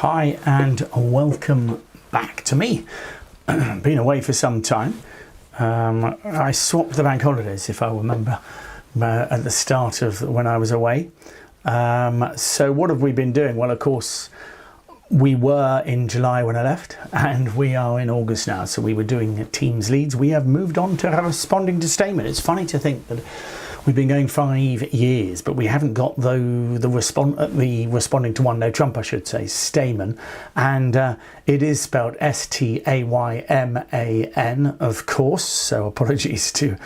Hi and welcome back to me. Been away for some time. I swapped the bank holidays, if I remember, at the start of when I was away. So what have we been doing? Well, of course, we were in July when I left, and we are in August now. So we were doing Teams leads. We have moved on to responding to statement. It's funny to think that we've been going 5 years, but we haven't got the responding to one no Trump, I should say, stamen, and it is spelled S-T-A-Y-M-A-N, of course. So apologies to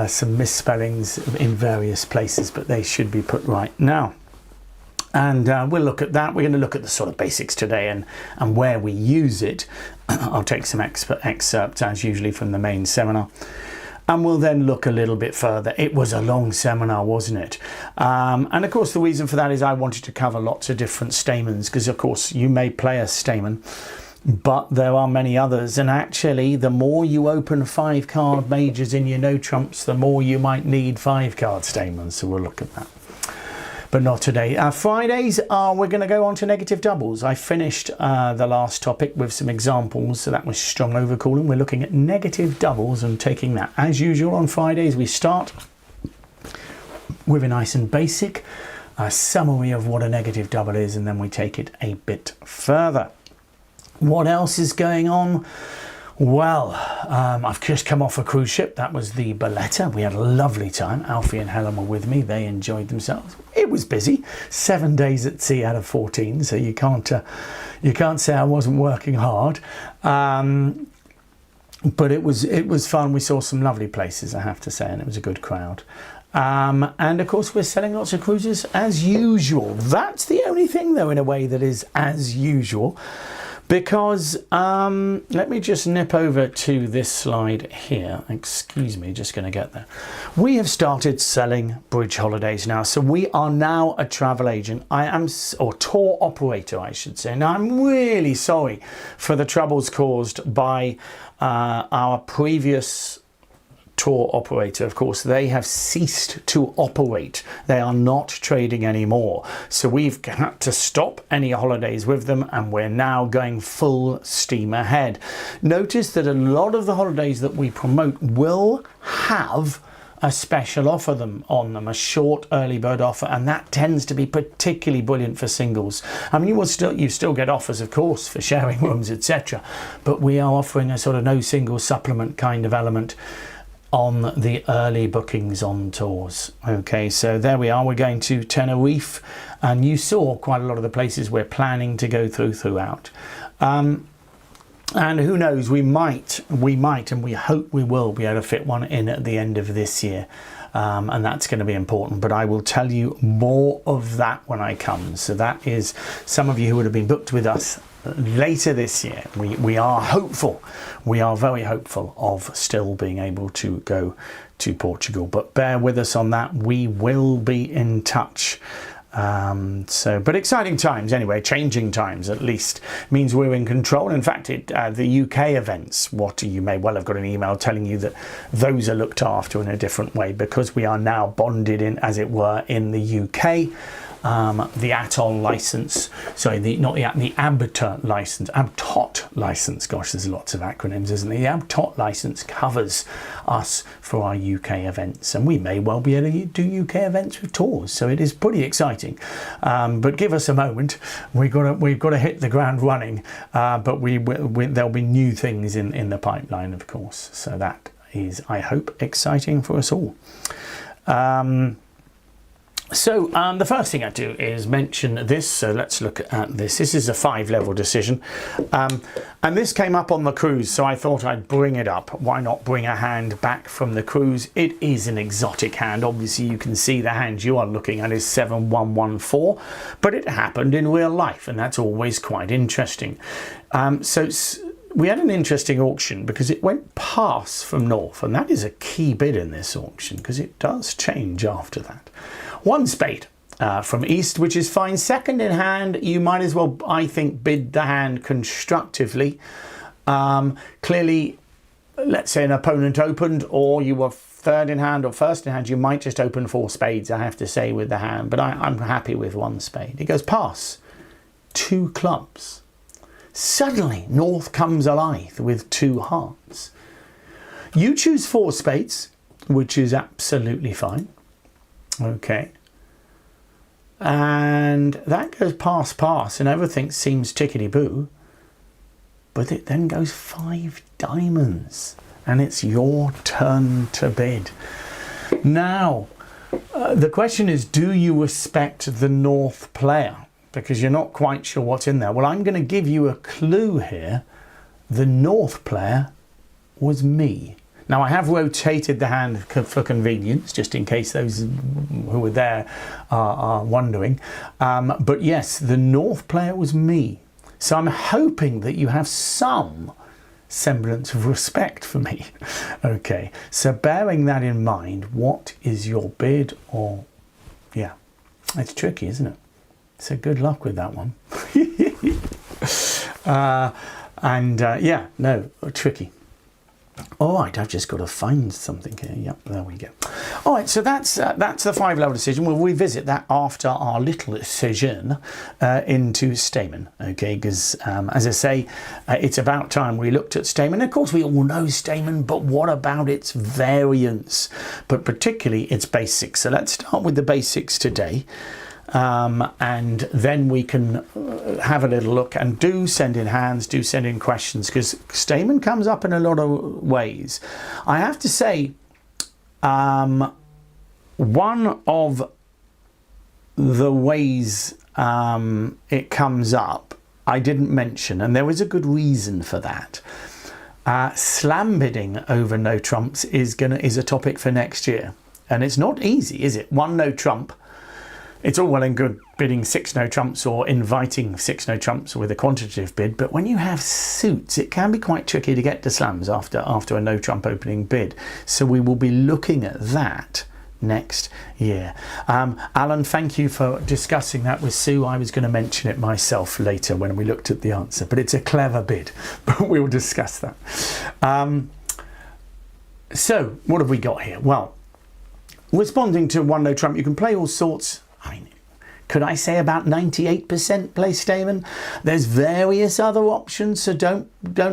some misspellings in various places, but they should be put right now. And we'll look at that. We're going to look at the sort of basics today and where we use it. I'll take some excerpts, as usually, from the main seminar. And we'll then look a little bit further. It was a long seminar, wasn't it? And of course, the reason for that is I wanted to cover lots of different stamens, because of course you may play a stamen, but there are many others. And actually, the more you open 5-card majors in your no trumps, the more you might need 5-card stamens. So we'll look at that. But not today. Fridays, we're going to go on to negative doubles. I finished the last topic with some examples, so that was strong overcalling. We're looking at negative doubles and taking that. As usual on Fridays, we start with a nice and basic summary of what a negative double is, and then we take it a bit further. What else is going on? Well, I've just come off a cruise ship. That was the Belletta. We had a lovely time. Alfie and Helen were with me. They enjoyed themselves. It was busy. 7 days at sea out of 14, so you can't say I wasn't working hard. But it was fun. We saw some lovely places, I have to say, and it was a good crowd. And of course, we're selling lots of cruises as usual. That's the only thing, though, in a way, that is as usual. Because, let me just nip over to this slide here. Excuse me, just going to get there. We have started selling bridge holidays now. So we are now a travel agent. Or tour operator, I should say. Now, I'm really sorry for the troubles caused by our previous tour operator. Of course, they have ceased to operate. They are not trading anymore. So we've had to stop any holidays with them, and we're now going full steam ahead. Notice that a lot of the holidays that we promote will have a special offer on them, a short early bird offer, and that tends to be particularly brilliant for singles. I mean, you still get offers, of course, for sharing rooms, etc., but we are offering a sort of no single supplement kind of element on the early bookings on tours. Okay, so there we are. We're going to Tenerife, and you saw quite a lot of the places we're planning to go throughout. And who knows, we might, and we hope we will be able to fit one in at the end of this year. And that's going to be important, but I will tell you more of that when I come. So that is some of you who would have been booked with us later this year. We are hopeful. We are very hopeful of still being able to go to Portugal, but bear with us on that. We will be in touch. But exciting times anyway, changing times at least, means we're in control. In fact, the UK events, you may well have got an email telling you that those are looked after in a different way, because we are now bonded in, as it were, in the UK. The ATOL license, sorry, the ABTOT license, gosh, there's lots of acronyms, isn't there? The ABTOT license covers us for our UK events, and we may well be able to do UK events with tours, so it is pretty exciting. But give us a moment. We've got to hit the ground running, but there'll be new things in the pipeline, of course, so that is, I hope, exciting for us all. So the first thing I do is mention this. So let's look at this. This is a 5-level decision. And this came up on the cruise, so I thought I'd bring it up. Why not bring a hand back from the cruise? It is an exotic hand. Obviously, you can see the hand you are looking at is 7114, but it happened in real life, and that's always quite interesting. We had an interesting auction because it went pass from north, and that is a key bid in this auction because it does change after that. 1 spade from east, which is fine. Second in hand, you might as well, I think, bid the hand constructively. Clearly, let's say an opponent opened, or you were third in hand or first in hand, you might just open 4 spades, I have to say, with the hand. But I'm happy with 1 spade. It goes pass. 2 clubs. Suddenly, North comes alive with 2 hearts. You choose 4 spades, which is absolutely fine. Okay. And that goes pass, and everything seems tickety-boo. But it then goes 5 diamonds, and it's your turn to bid. Now, the question is, do you respect the North player? Because you're not quite sure what's in there. Well, I'm going to give you a clue here. The North player was me. Now, I have rotated the hand for convenience, just in case those who were there are wondering. But yes, the North player was me. So I'm hoping that you have some semblance of respect for me. Okay, so bearing that in mind, what is your bid? Or, yeah, it's tricky, isn't it? So good luck with that one. Yeah, no, tricky. All right, I've just got to find something here. Yep, there we go. All right, so that's the 5-level decision. We'll revisit that after our little sojourn into Stayman, okay? Because, as I say, it's about time we looked at Stayman. Of course, we all know Stayman, but what about its variants? But particularly its basics. So let's start with the basics today. And then we can have a little look, and do send in hands, do send in questions, because Stayman comes up in a lot of ways. I have to say, one of the ways it comes up I didn't mention, and there was a good reason for that. Slam bidding over no trumps is a topic for next year, and it's not easy, is it? 1 no trump. It's all well and good bidding 6 no trumps or inviting 6 no trumps with a quantitative bid, but when you have suits, it can be quite tricky to get to slams after a no trump opening bid. So we will be looking at that next year. Alan, thank you for discussing that with Sue. I was going to mention it myself later when we looked at the answer, but it's a clever bid, but we'll discuss that. So what have we got here? Well, responding to 1 no trump, you can play all sorts. I mean, could I say about 98% play Stayman? There's various other options, so don't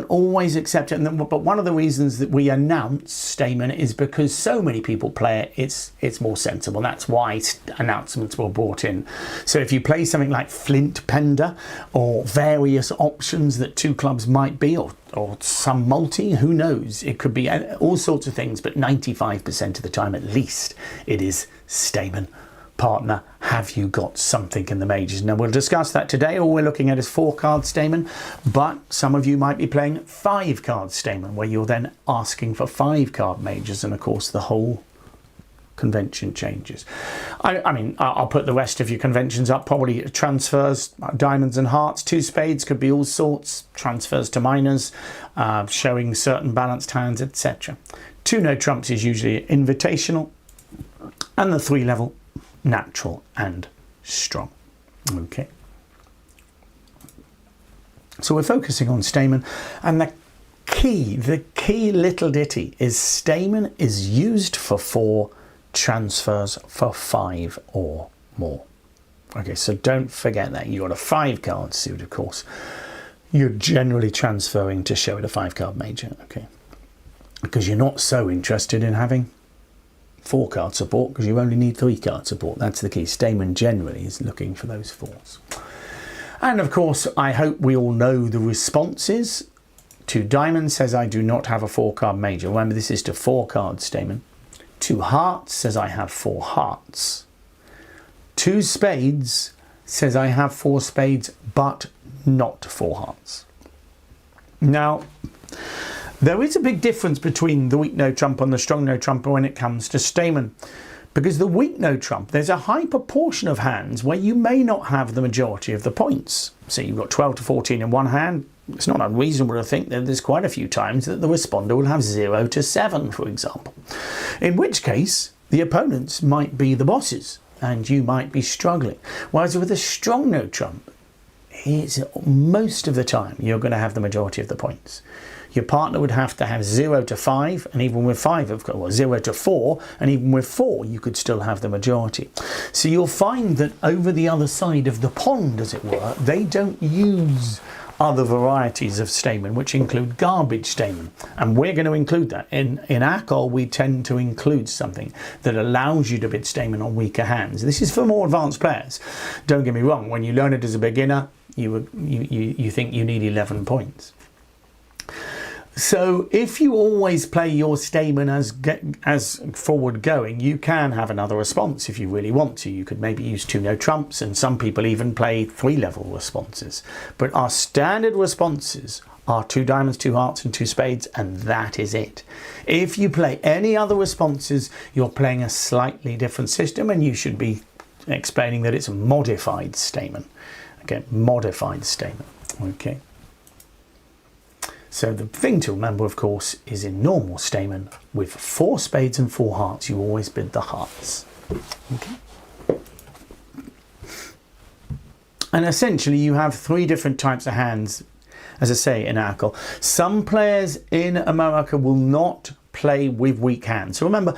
always accept it. But one of the reasons that we announce Stayman is because so many people play it, it's more sensible. That's why announcements were brought in. So if you play something like Flint Pender, or various options that 2 clubs might be, or some multi, who knows? It could be all sorts of things, but 95% of the time at least it is Stayman. Partner, have you got something in the majors? Now we'll discuss that today. All we're looking at is 4-card Stayman, but some of you might be playing 5-card Stayman, where you're then asking for 5-card majors, and of course the whole convention changes. I mean, I'll put the rest of your conventions up. Probably transfers, diamonds and hearts. 2 spades could be all sorts. Transfers to minors, showing certain balanced hands, etc. 2 no trumps is usually invitational, and the 3-level natural and strong. Okay, so we're focusing on Stayman, and the key little ditty is Stayman is used for 4, transfers for 5 or more. Okay, so don't forget that. You've got a 5-card suit, of course. You're generally transferring to show it a 5-card major, okay, because you're not so interested in having 4-card support, because you only need 3-card support. That's the key. Stayman generally is looking for those 4s. And of course, I hope we all know the responses. 2 diamonds says I do not have a 4-card major. Remember, this is to 4-card Stayman. 2 hearts says I have 4 hearts. 2 spades says I have 4 spades, but not 4 hearts. Now, there is a big difference between the weak no trump and the strong no trump when it comes to Stayman, because the weak no trump, there's a high proportion of hands where you may not have the majority of the points. So you've got 12 to 14 in one hand. It's not unreasonable to think that there's quite a few times that the responder will have 0 to 7, for example. In which case, the opponents might be the bosses and you might be struggling. Whereas with a strong no trump, most of the time you're going to have the majority of the points. Your partner would have to have 0 to 5, and even with 5, of course, well, 0 to 4, and even with 4, you could still have the majority. So you'll find that over the other side of the pond, as it were, they don't use other varieties of stamen, which include garbage stamen, and we're going to include that. In ACOL, we tend to include something that allows you to bid stamen on weaker hands. This is for more advanced players. Don't get me wrong, when you learn it as a beginner, you think you need 11 points. So if you always play your stamen as forward going, you can have another response if you really want to. You could maybe use 2 no trumps, and some people even play 3-level responses. But our standard responses are 2 diamonds, 2 hearts and 2 spades, and that is it. If you play any other responses, you're playing a slightly different system, and you should be explaining that it's a modified stamen. Okay, modified stamen. Okay. So the thing to remember, of course, is in normal stamen, with 4 spades and 4 hearts, you always bid the hearts. Okay. And essentially you have 3 different types of hands, as I say, in ACOL. Some players in America will not play with weak hands. So remember,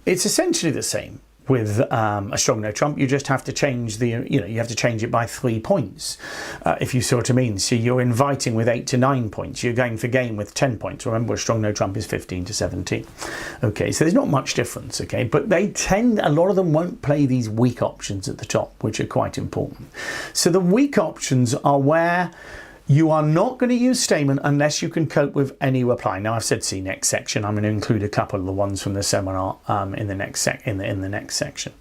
it's essentially the same with a strong no trump. You just have to change you have to change it by 3 points, if you see what I mean. So you're inviting with 8 to 9 points. You're going for game with 10 points. Remember, a strong no trump is 15 to 17. Okay, so there's not much difference, okay? But they tend, a lot of them won't play these weak options at the top, which are quite important. So the weak options are where you are not going to use stamen unless you can cope with any reply. Now, I've said see next section. I'm going to include a couple of the ones from the seminar in the next section.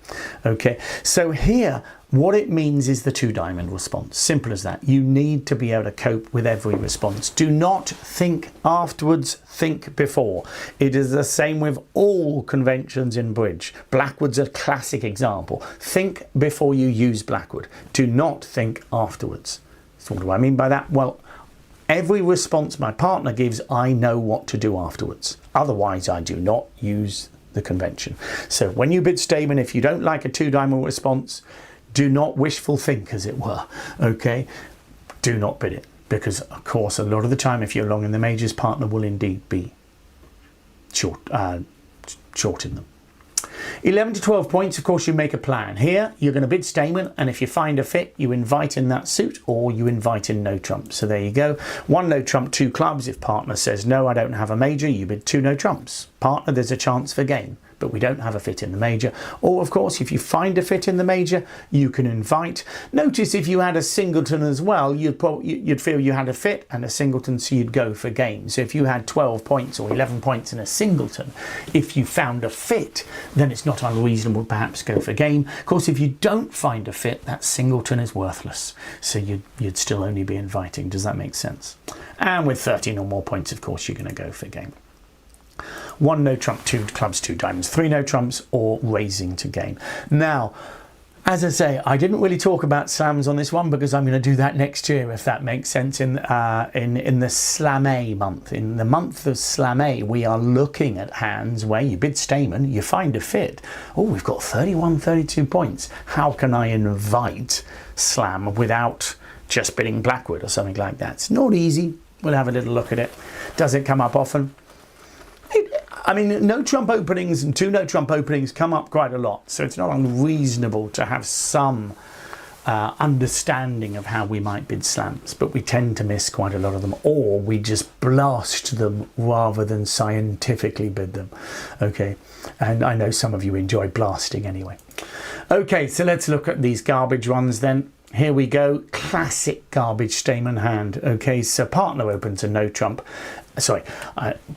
Okay, so here what it means is the 2 diamond response. Simple as that. You need to be able to cope with every response. Do not think afterwards, think before. It is the same with all conventions in bridge. Blackwood's a classic example. Think before you use Blackwood. Do not think afterwards. So what do I mean by that? Well, every response my partner gives, I know what to do afterwards. Otherwise, I do not use the convention. So when you bid stamen, if you don't like a 2 diamond response, do not wishful think, as it were. Okay? Do not bid it. Because, of course, a lot of the time, if you're long in the majors, partner will indeed be short in them. 11 to 12 points, of course, you make a plan. Here, you're going to bid stamen, and if you find a fit, you invite in that suit, or you invite in no trump. So there you go. 1 no trump, 2 clubs. If partner says, no, I don't have a major, you bid 2 no trumps. Partner, there's a chance for game, but we don't have a fit in the major. Or, of course, if you find a fit in the major, you can invite. Notice if you had a singleton as well, you'd feel you had a fit and a singleton, so you'd go for game. So if you had 12 points or 11 points in a singleton, if you found a fit, then it's not unreasonable perhaps go for game. Of course, if you don't find a fit, that singleton is worthless. So you'd still only be inviting. Does that make sense? And with 13 or more points, of course, you're going to go for game. 1 no trump, 2 clubs, 2 diamonds, 3 no trumps, or raising to game. Now, as I say, I didn't really talk about slams on this one because I'm going to do that next year, if that makes sense, in the Slamé month. In the month of Slamé, we are looking at hands where you bid stamen, you find a fit. Oh, we've got 31, 32 points. How can I invite slam without just bidding Blackwood or something like that? It's not easy. We'll have a little look at it. Does it come up often? I mean, no trump openings and 2 no trump openings come up quite a lot, so it's not unreasonable to have some understanding of how we might bid slams, but we tend to miss quite a lot of them, or we just blast them rather than scientifically bid them. Okay, and I know some of you enjoy blasting anyway. Okay, so let's look at these garbage ones then. Here we go, classic garbage stamen hand. Okay, so partner opens a no trump.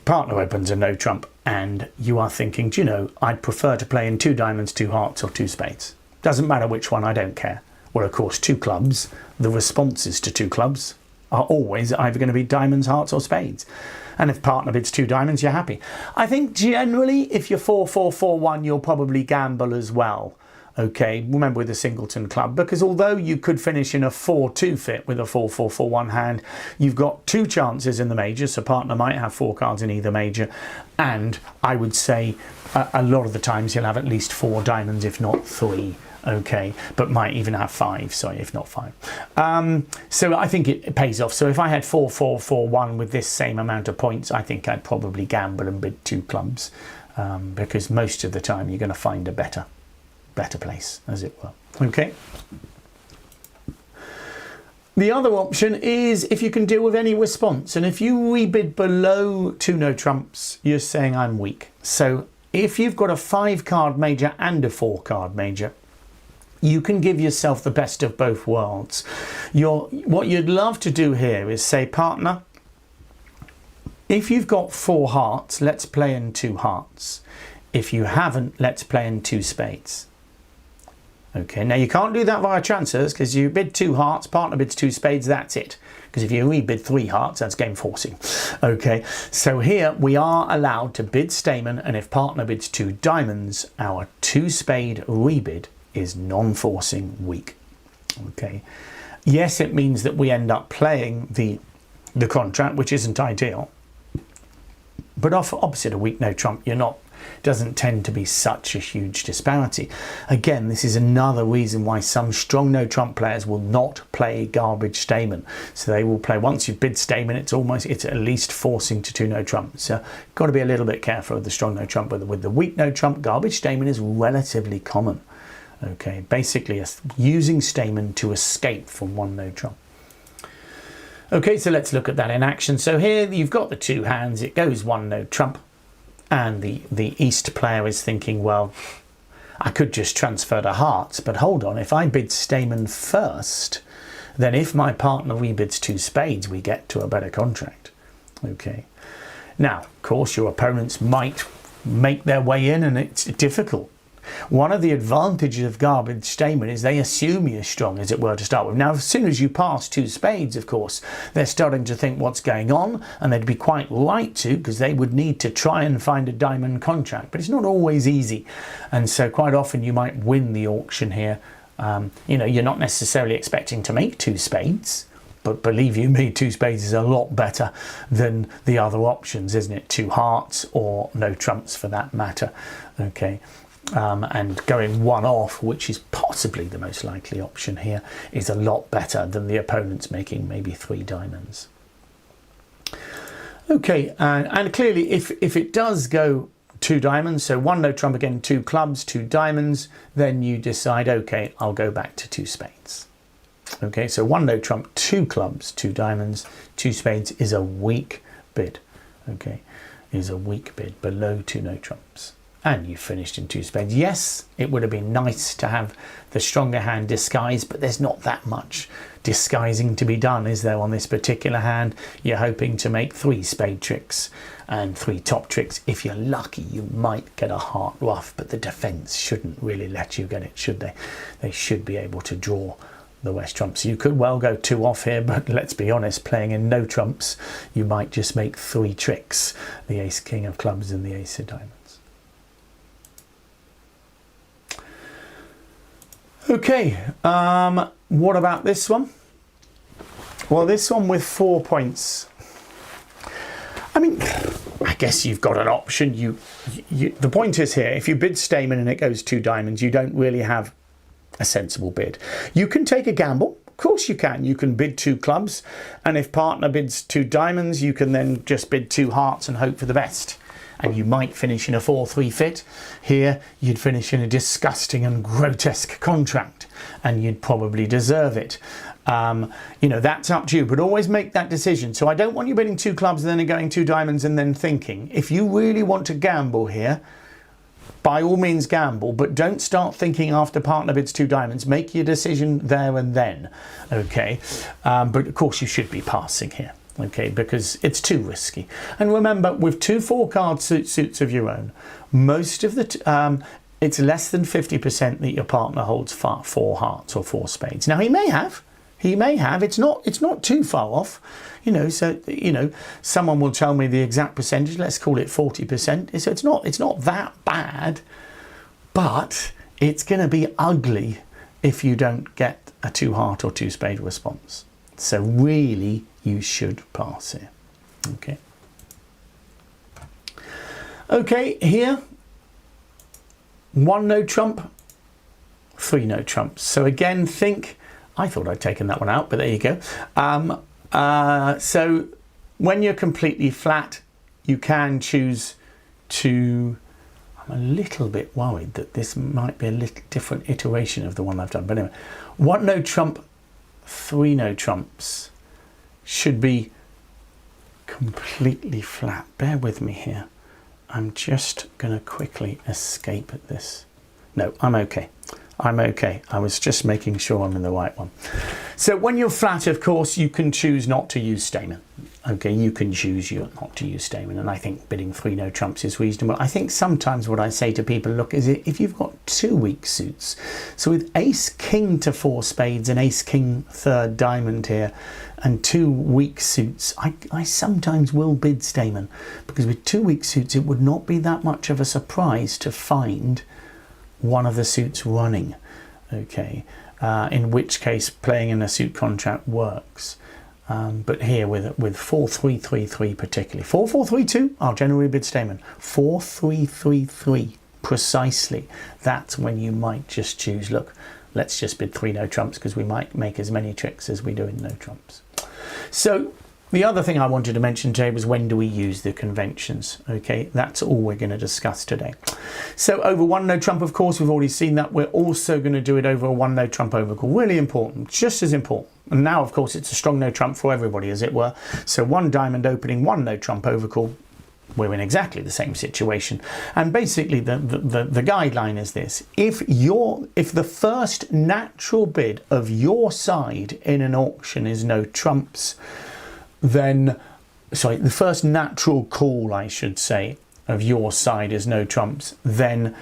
Partner opens a no trump, and you are thinking, do you know, I'd prefer to play in 2 diamonds, 2 hearts, or 2 spades. Doesn't matter which one, I don't care. Well, of course, 2 clubs, the responses to 2 clubs are always either going to be diamonds, hearts, or spades. And if partner bids 2 diamonds, you're happy. I think generally, if you're 4-4-4-1, you'll probably gamble as well. Okay, remember with a singleton club, because although you could finish in a 4-2 fit with a 4-4-4-1 hand, you've got 2 chances in the major, so partner might have 4 cards in either major, and I would say a lot of the times he'll have at least 4 diamonds, if not 3, okay, but might even have 5, sorry, if not 5. So I think it pays off. So if I had 4, 4, 4, 1 with this same amount of points, I think I'd probably gamble and bid 2 clubs, because most of the time you're going to find a better place, as it were. Okay. The other option is if you can deal with any response, and if you rebid below 2 no trumps, you're saying I'm weak. So if you've got a 5-card major and a 4-card major, you can give yourself the best of both worlds. What you'd love to do here is say, partner, if you've got 4 hearts, let's play in 2 hearts. If you haven't, let's play in 2 spades. Okay, now you can't do that via transfers because you bid 2 hearts, partner bids 2 spades, that's it. Because if you rebid 3 hearts, that's game forcing. Okay, so here we are allowed to bid Stayman, and if partner bids 2 diamonds, our 2 spade rebid is non-forcing weak. Okay, yes, it means that we end up playing the contract, which isn't ideal. But opposite a weak no trump, doesn't tend to be such a huge disparity. Again, this is another reason why some strong no trump players will not play garbage Stayman. So they will play, once you've bid Stayman, it's at least forcing to 2 no trumps. So got to be a little bit careful with the strong no trump. With the weak no trump, garbage Stayman is relatively common. Okay, basically using Stayman to escape from 1 no trump. Okay, so let's look at that in action. So here you've got the 2 hands, it goes 1 no trump. And the East player is thinking, well, I could just transfer to hearts, but hold on, if I bid Stayman first, then if my partner rebids 2 spades, we get to a better contract. Okay. Now, of course, your opponents might make their way in, and it's difficult. One of the advantages of garbage Stayman is they assume you're strong, as it were, to start with. Now, as soon as you pass 2 spades, of course, they're starting to think what's going on, and they'd be quite right to, because they would need to try and find a diamond contract. But it's not always easy, and so quite often you might win the auction here. You're not necessarily expecting to make 2 spades, but believe you me, 2 spades is a lot better than the other options, isn't it? 2 hearts or no trumps for that matter. Okay. And going 1 off, which is possibly the most likely option here, is a lot better than the opponents making maybe 3 diamonds. Okay, and clearly if it does go 2 diamonds, so 1 no trump again, 2 clubs, 2 diamonds, then you decide, okay, I'll go back to 2 spades. Okay, so 1 no trump, 2 clubs, 2 diamonds, 2 spades is a weak bid. Okay, is a weak bid below 2 no trumps. And you finished in 2 spades. Yes, it would have been nice to have the stronger hand disguised, but there's not that much disguising to be done, is there, on this particular hand? You're hoping to make 3 spade tricks and 3 top tricks. If you're lucky, you might get a heart ruff, but the defence shouldn't really let you get it, should they? They should be able to draw the West trumps. You could well go 2 off here, but let's be honest, playing in no trumps, you might just make 3 tricks, the ace king of clubs and the ace of diamonds. Okay, what about this one? Well, this one with 4 points. I mean, I guess you've got an option. The point is here, if you bid Stayman and it goes 2 diamonds, you don't really have a sensible bid. You can take a gamble. Of course you can. You can bid 2 clubs, and if partner bids 2 diamonds, you can then just bid 2 hearts and hope for the best. And you might finish in a 4-3 fit. Here, you'd finish in a disgusting and grotesque contract, and you'd probably deserve it. That's up to you, but always make that decision. So I don't want you bidding 2 clubs and then going 2 diamonds and then thinking. If you really want to gamble here, by all means gamble, but don't start thinking after partner bids 2 diamonds. Make your decision there and then, okay? But of course you should be passing here. Okay, because it's too risky. And remember, with 2 4-card suits of your own, most of the it's less than 50% that your partner holds 4 hearts or 4 spades. Now he may have. It's not too far off. Someone will tell me the exact percentage. Let's call it 40%. So it's not that bad, but it's going to be ugly if you don't get a 2 heart or 2 spade response. So really, you should pass here. Okay, here, 1 no trump, 3 no trumps. So again, think, I thought I'd taken that one out, but there you go. So when you're completely flat, you can choose to, I'm a little bit worried that this might be a little different iteration of the one I've done. But anyway, 1 no trump, 3 no trumps should be completely flat. Bear with me here. I'm just going to quickly escape at this. No, I'm okay. I'm okay. I was just making sure I'm in the right one. So when you're flat, of course, you can choose not to use Stayman. Okay, you can choose not to use Stayman, and I think bidding 3 no trumps is reasonable. I think sometimes what I say to people, look, is if you've got 2 weak suits, so with ace king to 4 spades and ace king 3rd diamond here, and 2 weak suits, I sometimes will bid Stayman, because with 2 weak suits it would not be that much of a surprise to find one of the suits running. Okay, in which case playing in a suit contract works. But here with 4-3-3-3 particularly, 4-4-3-2, I'll generally bid Stayman. 4-3-3-3 precisely, that's when you might just choose, look, let's just bid 3 no trumps because we might make as many tricks as we do in no trumps. So the other thing I wanted to mention today was, when do we use the conventions? Okay, that's all we're going to discuss today. So over 1 no trump, of course, we've already seen that. We're also going to do it over a 1 no trump overcall. Really important, just as important. And now, of course, it's a strong no trump for everybody, as it were. So 1 diamond opening, 1 no trump overcall. We're in exactly the same situation. And basically the guideline is this: if the first natural bid of your side in an auction is no trumps, then, sorry, the first natural call, I should say, of your side is no trumps, then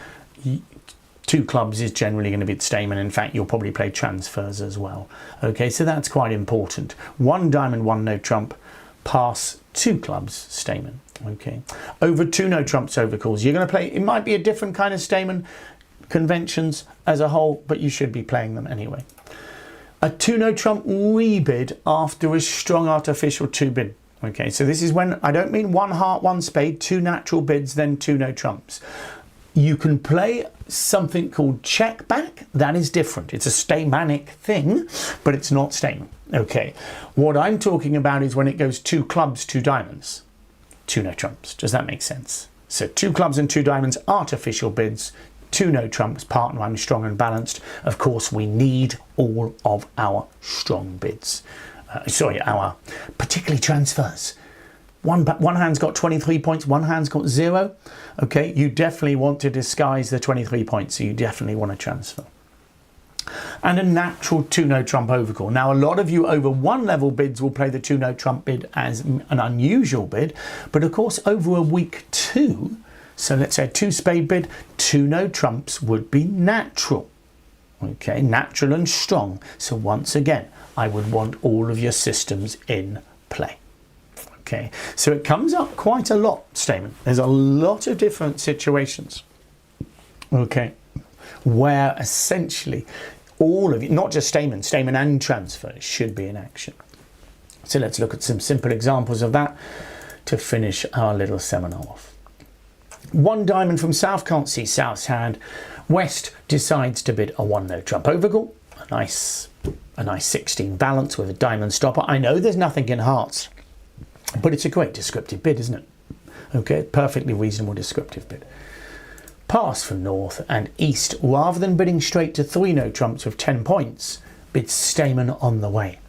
2 clubs is generally going to be at Stayman. In fact, you'll probably play transfers as well. Okay, so that's quite important. 1 diamond, 1 no trump, pass 2 clubs, Stayman. Okay, over 2 no trumps overcalls, you're going to play, it might be a different kind of Stayman conventions as a whole, but you should be playing them anyway. A 2 no trump rebid after a strong artificial 2 bid. Okay, so this is when, I don't mean 1 heart, 1 spade, 2 natural bids, then 2 no trumps. You can play something called check back. That is different. It's a Staymanic thing, but it's not Stayman. Okay, what I'm talking about is when it goes 2 clubs, 2 diamonds, 2 no trumps. Does that make sense? So 2 clubs and 2 diamonds, artificial bids, 2 no trumps, partner I'm strong and balanced. Of course, we need all of our strong bids. Our particularly transfers. One hand's got 23 points, one hand's got 0. Okay, you definitely want to disguise the 23 points, so you definitely want to transfer. And a natural 2 no trump overcall. Now, a lot of you over 1 level bids will play the 2 no trump bid as an unusual bid, but of course over a week 2, so let's say a 2 spade bid, 2 no trumps would be natural. Okay, natural and strong. So once again, I would want all of your systems in play. Okay, so it comes up quite a lot, Stayman. There's a lot of different situations, okay, where essentially all of you, not just Stayman and transfers should be in action. So let's look at some simple examples of that to finish our little seminar off. 1 diamond from South, can't see South's hand. West decides to bid a 1 no trump overcall. A nice 16 balance with a diamond stopper. I know there's nothing in hearts, but it's a great descriptive bid, isn't it? Okay, perfectly reasonable descriptive bid. Pass from North, and East, rather than bidding straight to 3 no trumps with 10 points, bids Stayman on the way.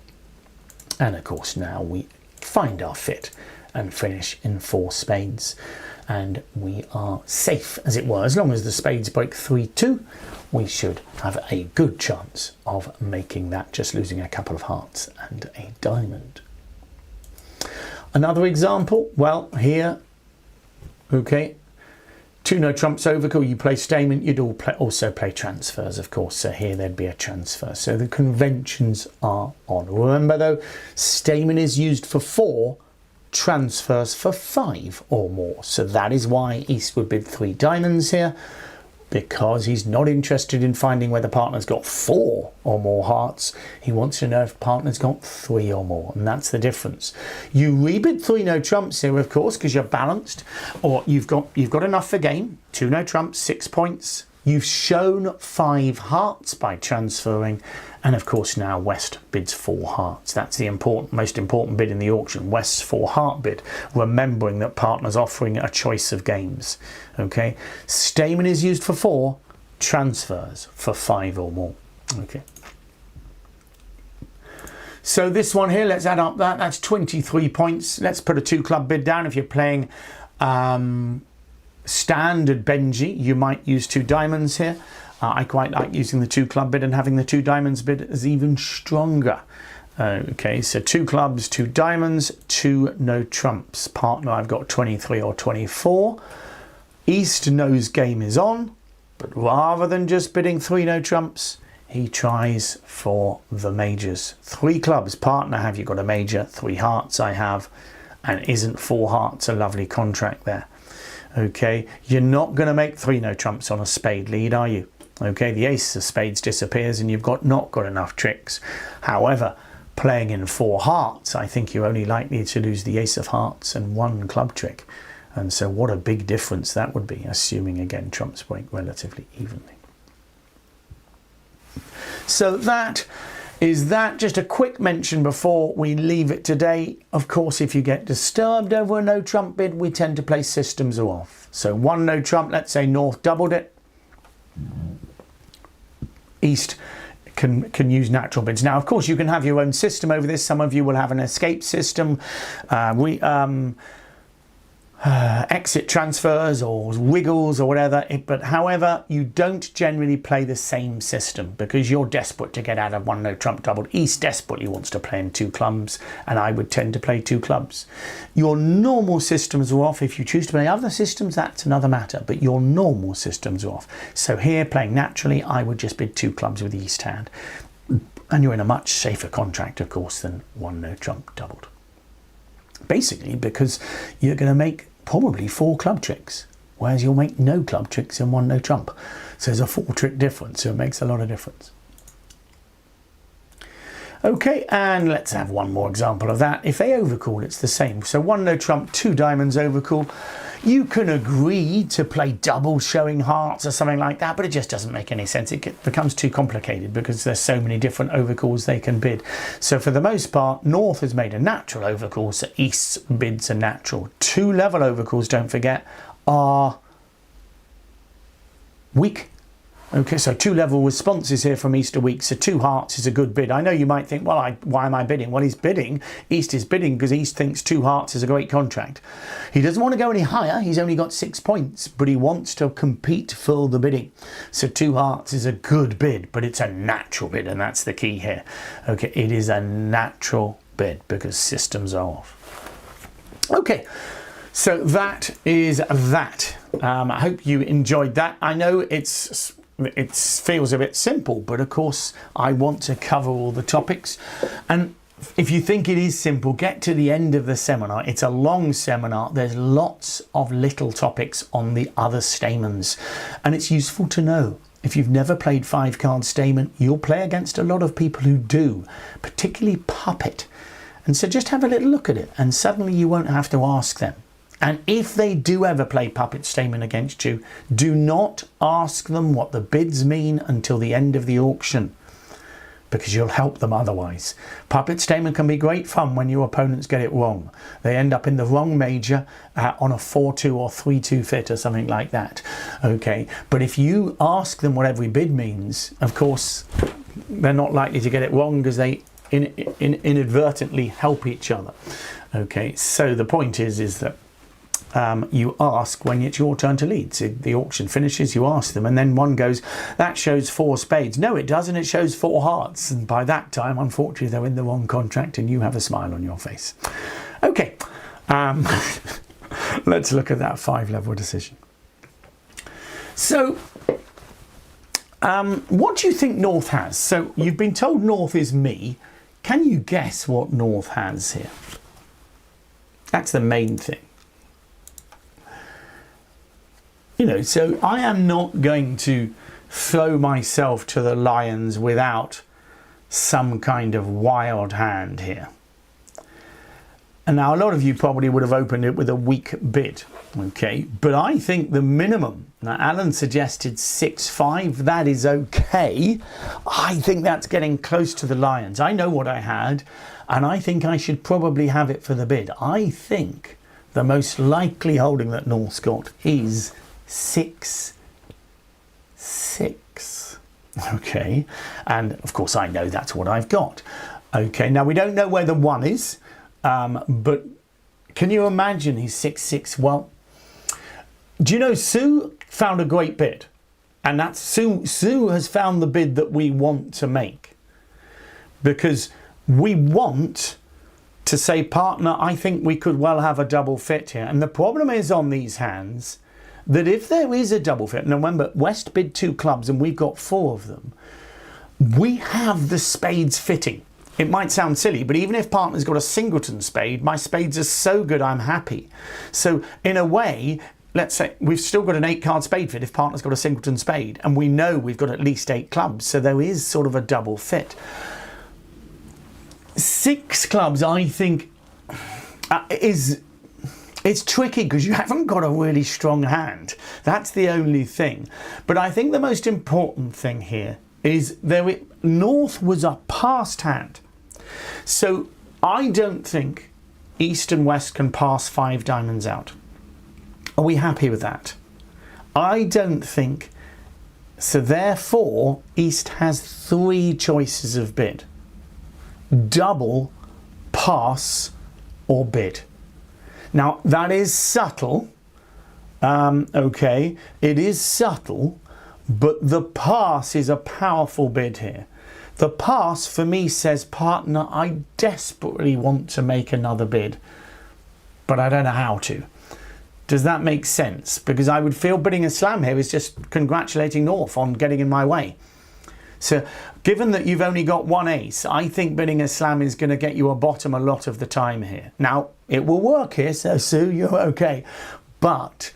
And of course now we find our fit and finish in 4 spades. And we are safe, as it were. As long as the spades break 3-2, we should have a good chance of making that, just losing a couple of hearts and a diamond. Another example, well, here, okay, 2 no trumps overcall, you play Stayman, you'd also play transfers, of course, so here there'd be a transfer. So the conventions are on. Remember though, Stayman is used for 4, transfers for 5 or more. So that is why East would bid 3 diamonds here, because he's not interested in finding whether partner's got 4 or more hearts. He wants to know if partner's got 3 or more, and that's the difference. You rebid 3 no trumps here, of course, because you're balanced, or you've got enough for game. 2 no trumps, 6 points. You've shown 5 hearts by transferring, and of course now West bids 4 hearts. That's the most important bid in the auction, West's 4 heart bid, remembering that partner's offering a choice of games. Okay, Stayman is used for 4, transfers for 5 or more. Okay. So this one here, let's add up that. That's 23 points. Let's put a 2 club bid down. If you're playing standard Benji, you might use 2 diamonds here. I quite like using the 2 club bid, and having the 2 diamonds bid is even stronger. Okay, so 2 clubs, 2 diamonds, 2 no trumps. Partner, I've got 23 or 24. East knows game is on, but rather than just bidding 3 no trumps, he tries for the majors. 3 clubs. Partner, have you got a major? 3 hearts I have. And isn't 4 hearts a lovely contract there? Okay, you're not going to make 3 no trumps on a spade lead, are you? Okay, the ace of spades disappears and you've not got enough tricks. However, playing in 4 hearts, I think you're only likely to lose the ace of hearts and 1 club trick. And so what a big difference that would be, assuming again trumps break relatively evenly. So that is that. Just a quick mention before we leave it today. Of course, if you get disturbed over a no trump bid, we tend to play systems are off. So 1 no trump, let's say North doubled it. East can use natural bids. Now, of course, you can have your own system over this. Some of you will have an escape system. Exit transfers or wiggles or whatever, but however, you don't generally play the same system because you're desperate to get out of 1 no trump doubled. East desperately wants to play in 2 clubs, and I would tend to play 2 clubs. Your normal systems are off. If you choose to play other systems, that's another matter, but your normal systems are off. So here, playing naturally, I would just bid 2 clubs with the East hand, and you're in a much safer contract, of course, than 1 no trump doubled. Basically because you're going to make probably 4 club tricks, whereas you'll make no club tricks in 1 no trump. So there's a 4 trick difference, so it makes a lot of difference. Okay, and let's have one more example of that. If they overcall, it's the same. So 1 no trump, 2 diamonds overcall. You can agree to play double showing hearts or something like that, but it just doesn't make any sense. It becomes too complicated because there's so many different overcalls they can bid. So for the most part, North has made a natural overcall, so East bids a natural. 2 level overcalls, don't forget, are weak. Okay, so 2 level responses here from East are weak, so 2 hearts is a good bid. I know you might think, well, why am I bidding? Well, he's bidding. East is bidding because East thinks 2 hearts is a great contract. He doesn't want to go any higher. He's only got 6 points, but he wants to compete for the bidding. So 2 hearts is a good bid, but it's a natural bid, and that's the key here. Okay, it is a natural bid because systems are off. Okay. So that is that. I hope you enjoyed that. I know it feels a bit simple, but of course I want to cover all the topics. And if you think it is simple, get to the end of the seminar. It's a long seminar. There's lots of little topics on the other stamens, and it's useful to know. If you've never played 5-card stamen, you'll play against a lot of people who do, particularly puppet. And so just have a little look at it, and suddenly you won't have to ask them. And if they do ever play puppet stamen against you, do not ask them what the bids mean until the end of the auction, because you'll help them otherwise. Puppet stamen can be great fun when your opponents get it wrong. They end up in the wrong major on a 4-2 or 3-2 fit or something like that. Okay, but if you ask them what every bid means, of course, they're not likely to get it wrong because they inadvertently help each other. Okay, so the point is that you ask when it's your turn to lead. So the auction finishes, you ask them, and then one goes, that shows 4 spades. No, it doesn't, it shows 4 hearts. And by that time, unfortunately, they're in the wrong contract and you have a smile on your face. Okay, let's look at that 5-level decision. So, what do you think North has? So you've been told North is me. Can you guess what North has here? That's the main thing. You know, so I am not going to throw myself to the lions without some kind of wild hand here. And now a lot of you probably would have opened it with a weak bid, okay? But I think the minimum, now Alan suggested 6-5, that is okay. I think that's getting close to the lions. I know what I had, and I think I should probably have it for the bid. I think the most likely holding that North's got is 6-6. Okay, and of course I know that's what I've got. Okay, now we don't know where the 1 is. But can you imagine he's 6-6? Well, do you know Sue found a great bid, and that's Sue has found the bid that we want to make, because we want to say, partner, I think we could well have a double fit here. And the problem is on these hands that if there is a double fit, and remember West bid 2 clubs and we've got 4 of them, we have the spades fitting. It might sound silly, but even if partner's got a singleton spade, my spades are so good I'm happy. So in a way, let's say we've still got an 8-card spade fit if partner's got a singleton spade, and we know we've got at least 8 clubs, so there is sort of a double fit. 6 clubs, I think, it's tricky because you haven't got a really strong hand. That's the only thing. But I think the most important thing here is North was a passed hand. So I don't think East and West can pass 5 diamonds out. Are we happy with that? I don't think. So therefore, East has 3 choices of bid. Double, pass, or bid. Now that is subtle. Okay, it is subtle, but the pass is a powerful bid here. The pass for me says, partner, I desperately want to make another bid, but I don't know how to. Does that make sense? Because I would feel bidding a slam here is just congratulating North on getting in my way. So given that you've only got 1 ace, I think bidding a slam is going to get you a bottom a lot of the time here. Now, it will work here, so Sue, you're okay. But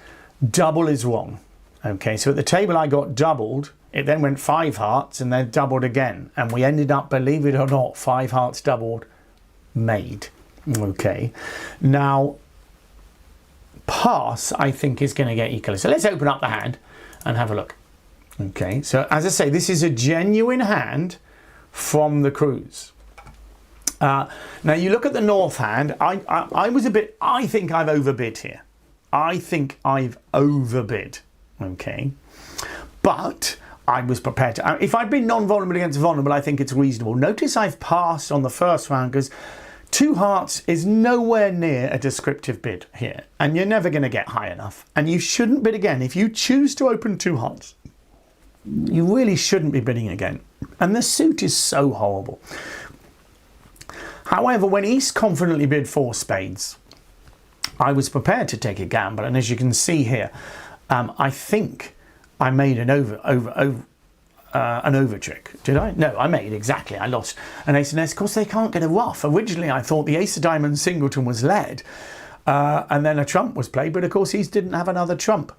double is wrong. Okay, so at the table I got doubled. It then went 5 hearts and then doubled again. And we ended up, believe it or not, 5 hearts doubled, made. Okay, now pass I think is going to get equal. So let's open up the hand and have a look. Okay, so as I say, this is a genuine hand from the cruise. Now you look at the North hand, I think I've overbid here. I think I've overbid, okay? But I was prepared to, if I'd been non-vulnerable against vulnerable, I think it's reasonable. Notice I've passed on the first round because 2 hearts is nowhere near a descriptive bid here. And you're never going to get high enough. And you shouldn't bid again. If you choose to open 2 hearts, you really shouldn't be bidding again. And the suit is so horrible. However, when East confidently bid 4 spades, I was prepared to take a gamble. And as you can see here, I think I made an over trick. Did I? No, I made exactly. I lost an ace and S. Of course, they can't get a ruff. Originally, I thought the ace of diamonds singleton was led, and then a trump was played. But of course, East didn't have another trump.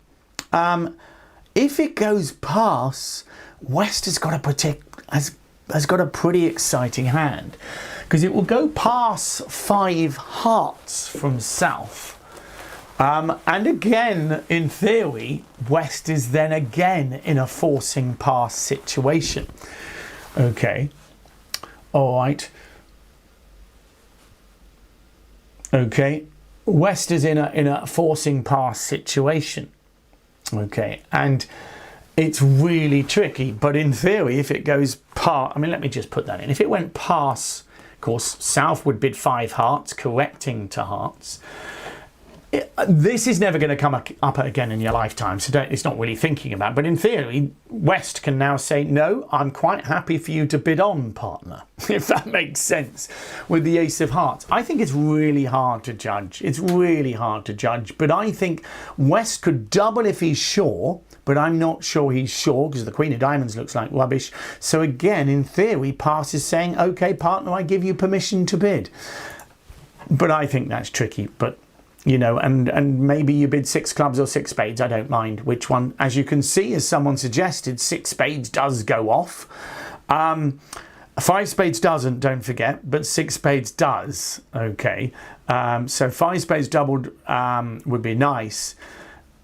If it goes pass, West has got a pretty exciting hand because it will go past 5 hearts from South. And again, in theory, West is then again in a forcing pass situation. Okay. All right. Okay. West is in a forcing pass situation. Okay. And it's really tricky. But in theory, if it goes past, I mean, let me just put that in. If it went past, of course, South would bid 5 hearts, correcting to hearts. This is never going to come up again in your lifetime, so it's not really thinking about it. But in theory, West can now say, no, I'm quite happy for you to bid on, partner, if that makes sense, with the ace of hearts. I think it's really hard to judge. It's really hard to judge. But I think West could double if he's sure, but I'm not sure he's sure because the Queen of Diamonds looks like rubbish. So again, in theory, pass is saying, OK, partner, I give you permission to bid. But I think that's tricky. But you know, and maybe you bid 6 clubs or 6 spades. I don't mind which one. As you can see, as someone suggested, 6 spades does go off. 5 spades doesn't, don't forget, but 6 spades does. Okay, so 5 spades doubled would be nice.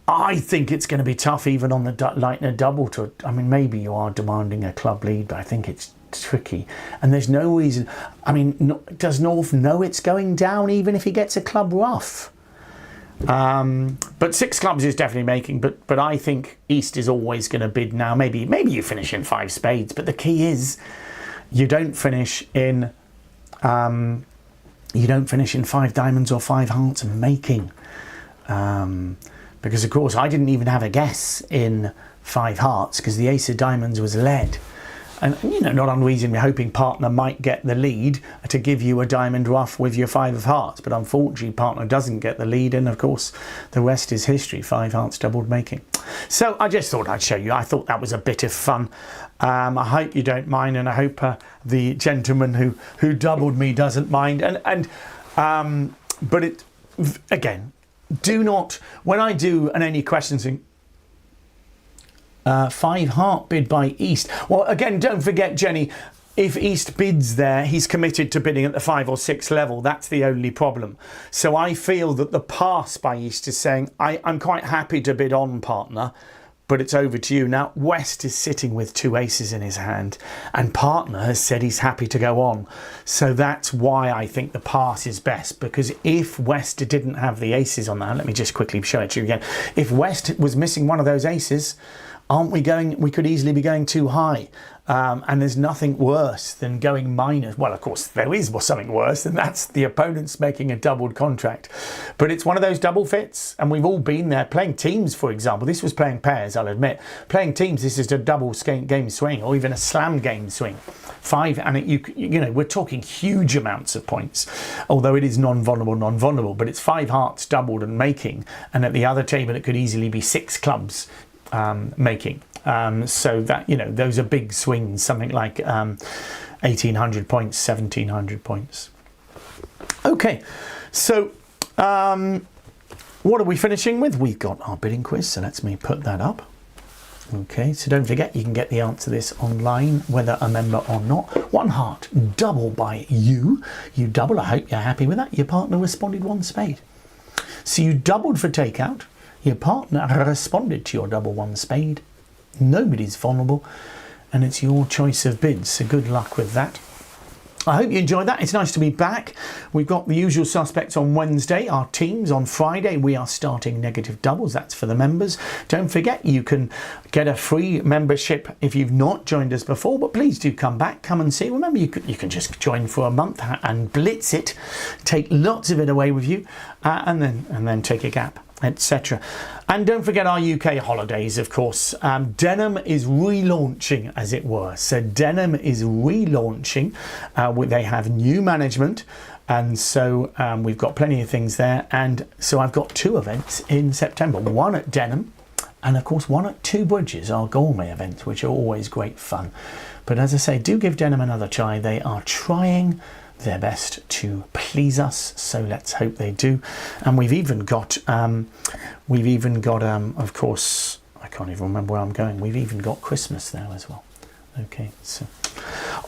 I think it's going to be tough even on the Lightner double to, I mean, maybe you are demanding a club lead, but I think it's tricky. And there's no reason, I mean, does North know it's going down even if he gets a club rough? But 6 clubs is definitely making, but I think East is always going to bid now. Maybe you finish in 5 spades, but the key is you don't finish in 5 diamonds or 5 hearts making. Because of course I didn't even have a guess in 5 hearts because the ace of diamonds was led. And, you know, not unreasonably hoping partner might get the lead to give you a diamond rough with your 5 of hearts. But unfortunately, partner doesn't get the lead. And, of course, the rest is history. 5 hearts doubled making. So I just thought I'd show you. I thought that was a bit of fun. I hope you don't mind. And I hope the gentleman who doubled me doesn't mind. But it, again, do not, when I do any questions in 5 heart bid by East. Well, again, don't forget, Jenny, if East bids there, he's committed to bidding at the 5 or 6 level. That's the only problem. So I feel that the pass by East is saying, I'm quite happy to bid on, partner, but it's over to you. Now, West is sitting with 2 aces in his hand, and partner has said he's happy to go on. So that's why I think the pass is best, because if West didn't have the aces on that, let me just quickly show it to you again. If West was missing one of those aces, we could easily be going too high. And there's nothing worse than going minus. Well, of course, there is something worse, and that's the opponent's making a doubled contract. But it's one of those double fits, and we've all been there. Playing teams, for example, this was playing pairs, I'll admit. Playing teams, this is a double game swing, or even a slam game swing. 5, and you know, we're talking huge amounts of points, although it is non-vulnerable, but it's 5 hearts doubled and making, and at the other table it could easily be 6 clubs making. So that, you know, those are big swings, something like 1,800 points, 1,700 points. Okay, so what are we finishing with? We've got our bidding quiz, so let's me put that up. Okay, so don't forget, you can get the answer to this online, whether a member or not. 1 heart, double by you. You double, I hope you're happy with that. Your partner responded 1 spade. So you doubled for takeout. Your partner responded to your double 1 spade. Nobody's vulnerable, and it's your choice of bids, so good luck with that. I hope you enjoyed that. It's nice to be back. We've got the usual suspects on Wednesday, our teams. On Friday we are starting negative doubles, that's for the members. Don't forget, you can get a free membership if you've not joined us before, but please do come back, come and see. Remember, you can just join for a month and blitz it, take lots of it away with you, and then take a gap, etc. And don't forget our UK holidays, of course. Denim is relaunching, as it were. So Denim is relaunching. They have new management, and so we've got plenty of things there. And so I've got 2 events in September, one at Denim, and of course one at Two Bridges, our gourmet events, which are always great fun. But as I say, do give Denim another try. They are trying their best to please us, so let's hope they do. And we've even got of course, I can't even remember where I'm going, we've even got Christmas there as well. Okay, so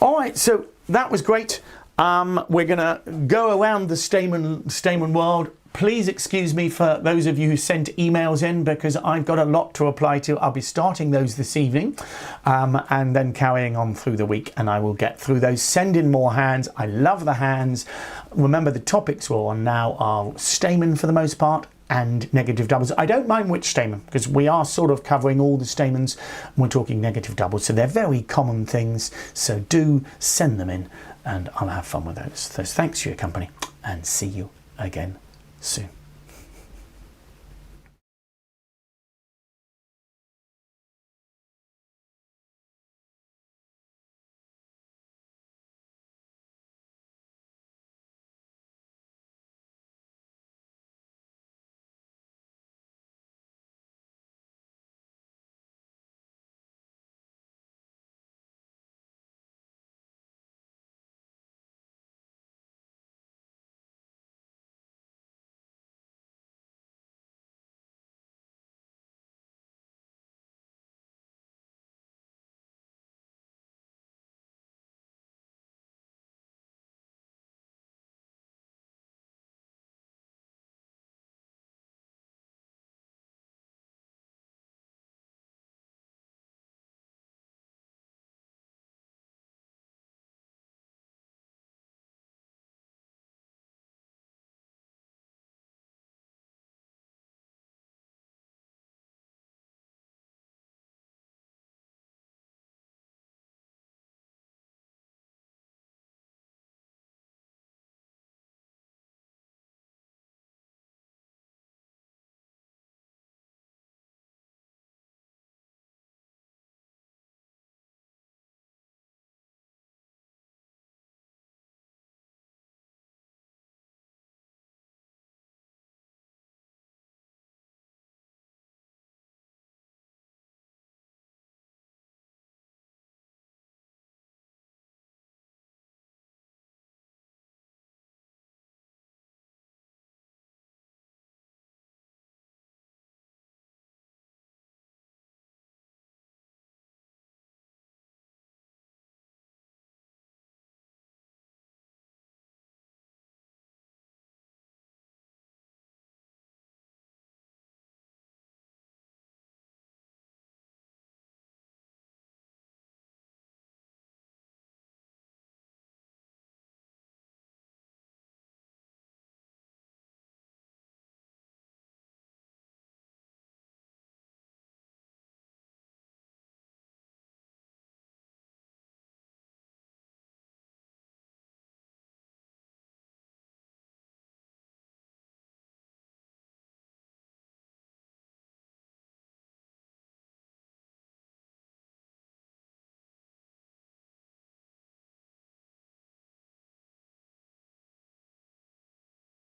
all right, so that was great. We're gonna go around the Stayman world. Please excuse me for those of you who sent emails in, because I've got a lot to reply to. I'll be starting those this evening and then carrying on through the week, and I will get through those. Send in more hands. I love the hands. Remember, the topics we're on now are Stayman for the most part and negative doubles. I don't mind which Stayman, because we are sort of covering all the Staymans. We're talking negative doubles, so they're very common things. So do send them in, and I'll have fun with those. So thanks for your company, and see you again soon.